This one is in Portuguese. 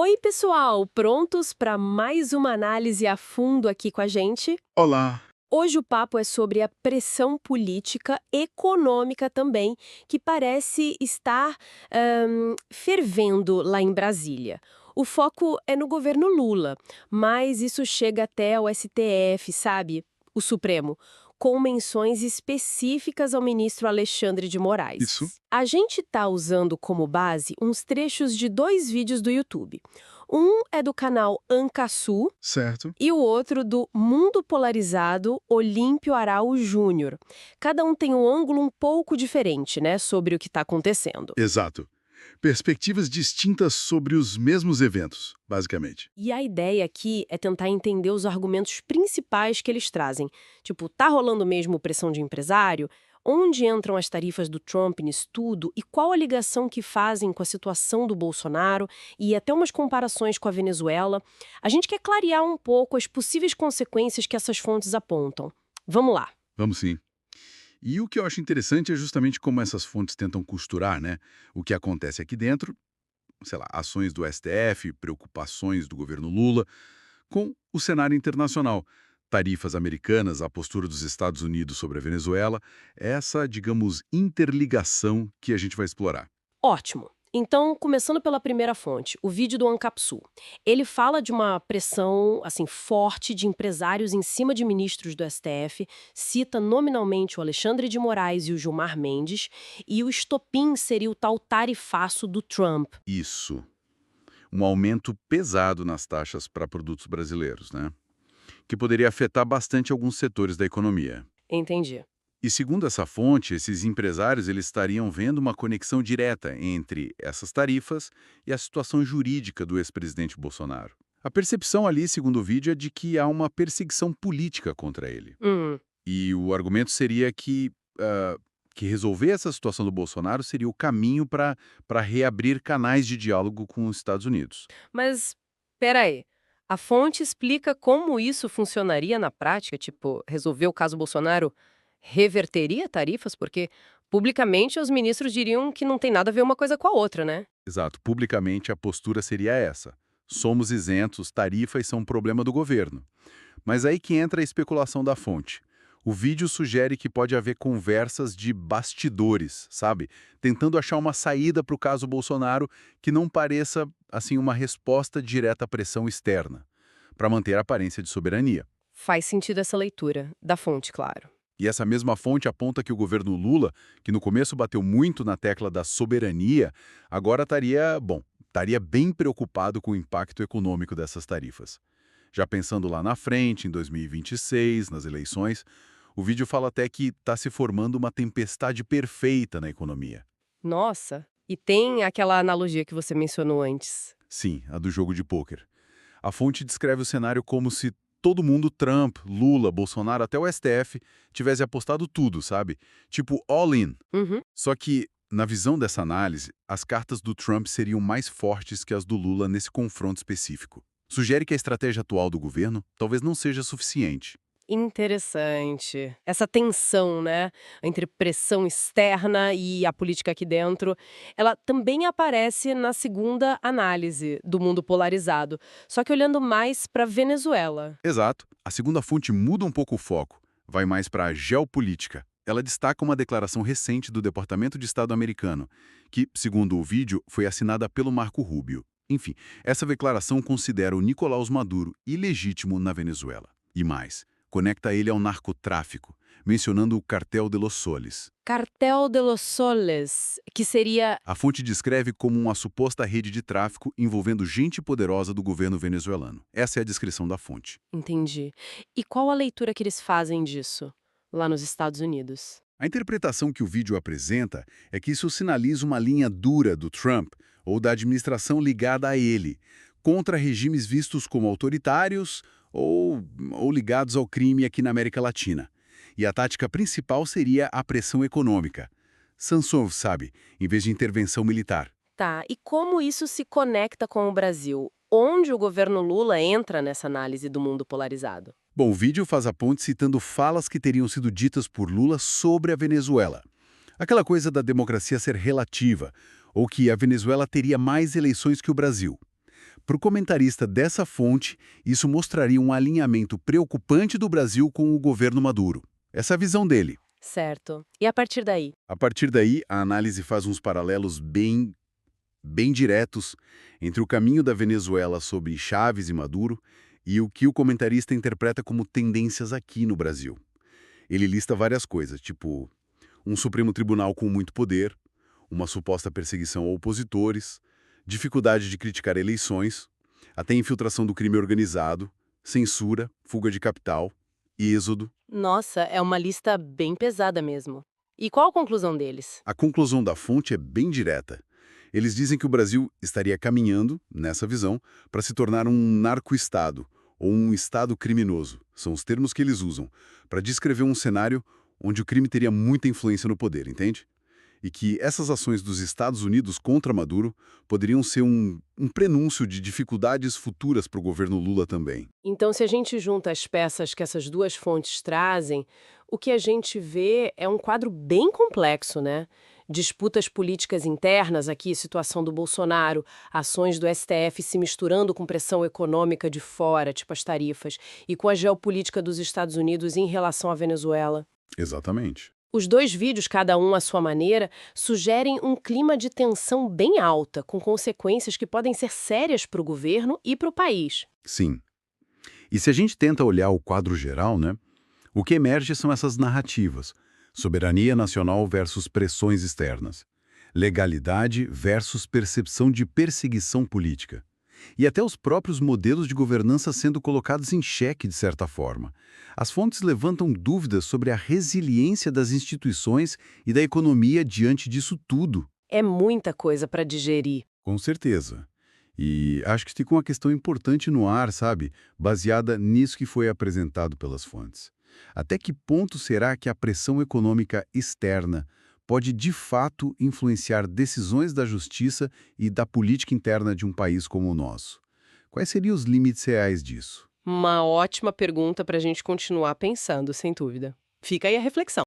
Oi, pessoal! Prontos para mais uma análise a fundo aqui com a gente? Olá. Hoje o papo é sobre a pressão política, econômica também, que parece estar fervendo lá em Brasília. O foco é no governo Lula, mas isso chega até o STF, sabe? O Supremo, com menções específicas ao ministro Alexandre de Isso, Moraes. A gente está usando como base uns trechos de dois vídeos do YouTube. Um é do canal Ancasu, certo. e o outro do Mundo Polarizado Olímpio Araújo Júnior. Cada um tem um ângulo um pouco diferente, né, sobre o que está acontecendo. Exato. Perspectivas distintas sobre os mesmos eventos, basicamente. E a ideia aqui é tentar entender os argumentos principais que eles trazem. Tipo, tá rolando mesmo pressão de empresário? Onde entram as tarifas do Trump nisso tudo? E qual a ligação que fazem com a situação do Bolsonaro? E até umas comparações com a Venezuela. A gente quer clarear um pouco as possíveis consequências que essas fontes apontam. Vamos lá. Vamos sim. E o que eu acho interessante é justamente como essas fontes tentam costurar, né? O que acontece aqui dentro, sei lá, ações do STF, preocupações do governo Lula, com o cenário internacional. Tarifas americanas, a postura dos Estados Unidos sobre a Venezuela, essa, digamos, interligação que a gente vai explorar. Ótimo. Então, começando pela primeira fonte, o vídeo do Ancapsul. Ele fala de uma pressão, assim, forte de empresários em cima de ministros do STF, cita nominalmente o Alexandre de Moraes e o Gilmar Mendes, e o estopim seria o tal tarifaço do Trump. Isso. Um aumento pesado nas taxas para produtos brasileiros, né? Que poderia afetar bastante alguns setores da economia. Entendi. E segundo essa fonte, esses empresários eles estariam vendo uma conexão direta entre essas tarifas e a situação jurídica do ex-presidente Bolsonaro. A percepção ali, segundo o vídeo, é de que há uma perseguição política contra ele. Hum. E o argumento seria que resolver essa situação do Bolsonaro seria o caminho para reabrir canais de diálogo com os Estados Unidos. Mas, peraí. A fonte explica como isso funcionaria na prática? Tipo, resolver o caso Bolsonaro reverteria tarifas? Porque, publicamente, os ministros diriam que não tem nada a ver uma coisa com a outra, né? Exato. Publicamente, a postura seria essa. Somos isentos, tarifas são um problema do governo. Mas aí que entra a especulação da fonte. O vídeo sugere que pode haver conversas de bastidores, sabe? Tentando achar uma saída para o caso Bolsonaro que não pareça, assim, uma resposta direta à pressão externa, para manter a aparência de soberania. Faz sentido essa leitura, da fonte, claro. E essa mesma fonte aponta que o governo Lula, que no começo bateu muito na tecla da soberania, agora estaria bem preocupado com o impacto econômico dessas tarifas. Já pensando lá na frente, em 2026, nas eleições, o vídeo fala até que está se formando uma tempestade perfeita na economia. Nossa, e tem aquela analogia que você mencionou antes. Sim, a do jogo de pôquer. A fonte descreve o cenário como se todo mundo, Trump, Lula, Bolsonaro, até o STF, tivesse apostado tudo, sabe? Tipo, all in. Uhum. Só que, na visão dessa análise, as cartas do Trump seriam mais fortes que as do Lula nesse confronto específico. Sugere que a estratégia atual do governo talvez não seja suficiente. Interessante. Essa tensão, né, entre pressão externa e a política aqui dentro, ela também aparece na segunda análise do mundo polarizado, só que olhando mais para Venezuela. Exato. A segunda fonte muda um pouco o foco, vai mais para a geopolítica. Ela destaca uma declaração recente do Departamento de Estado americano, que, segundo o vídeo, foi assinada pelo Marco Rubio. Enfim, essa declaração considera o Nicolás Maduro ilegítimo na Venezuela. E mais, conecta ele ao narcotráfico, mencionando o Cartel de los Soles. Cartel de los Soles, que seria. A fonte descreve como uma suposta rede de tráfico envolvendo gente poderosa do governo venezuelano. Essa é a descrição da fonte. Entendi. E qual a leitura que eles fazem disso, lá nos Estados Unidos? A interpretação que o vídeo apresenta é que isso sinaliza uma linha dura do Trump ou da administração ligada a ele, contra regimes vistos como autoritários ou ligados ao crime aqui na América Latina. E a tática principal seria a pressão econômica. Sanções, sabe, em vez de intervenção militar. Tá, e como isso se conecta com o Brasil? Onde o governo Lula entra nessa análise do mundo polarizado? Bom, o vídeo faz a ponte citando falas que teriam sido ditas por Lula sobre a Venezuela. Aquela coisa da democracia ser relativa, ou que a Venezuela teria mais eleições que o Brasil. Para o comentarista dessa fonte, isso mostraria um alinhamento preocupante do Brasil com o governo Maduro. Essa é a visão dele. Certo. E a partir daí? A partir daí, a análise faz uns paralelos bem diretos entre o caminho da Venezuela sob Chávez e Maduro e o que o comentarista interpreta como tendências aqui no Brasil. Ele lista várias coisas, tipo um Supremo Tribunal com muito poder, uma suposta perseguição a opositores, dificuldade de criticar eleições, até infiltração do crime organizado, censura, fuga de capital, êxodo. Nossa, é uma lista bem pesada mesmo. E qual a conclusão deles? A conclusão da fonte é bem direta. Eles dizem que o Brasil estaria caminhando, nessa visão, para se tornar um narco-estado, ou um estado criminoso. São os termos que eles usam, para descrever um cenário onde o crime teria muita influência no poder, entende? E que essas ações dos Estados Unidos contra Maduro poderiam ser um prenúncio de dificuldades futuras para o governo Lula também. Então, se a gente junta as peças que essas duas fontes trazem, o que a gente vê é um quadro bem complexo, né? Disputas políticas internas, aqui, situação do Bolsonaro, ações do STF se misturando com pressão econômica de fora, tipo as tarifas, e com a geopolítica dos Estados Unidos em relação à Venezuela. Exatamente. Os dois vídeos, cada um à sua maneira, sugerem um clima de tensão bem alta, com consequências que podem ser sérias para o governo e para o país. Sim. E se a gente tenta olhar o quadro geral, né? O que emerge são essas narrativas. Soberania nacional versus pressões externas. Legalidade versus percepção de perseguição política. E até os próprios modelos de governança sendo colocados em xeque, de certa forma. As fontes levantam dúvidas sobre a resiliência das instituições e da economia diante disso tudo. É muita coisa para digerir. Com certeza. E acho que fica uma questão importante no ar, sabe? Baseada nisso que foi apresentado pelas fontes. Até que ponto será que a pressão econômica externa pode de fato influenciar decisões da justiça e da política interna de um país como o nosso? Quais seriam os limites reais disso? Uma ótima pergunta para a gente continuar pensando, sem dúvida. Fica aí a reflexão.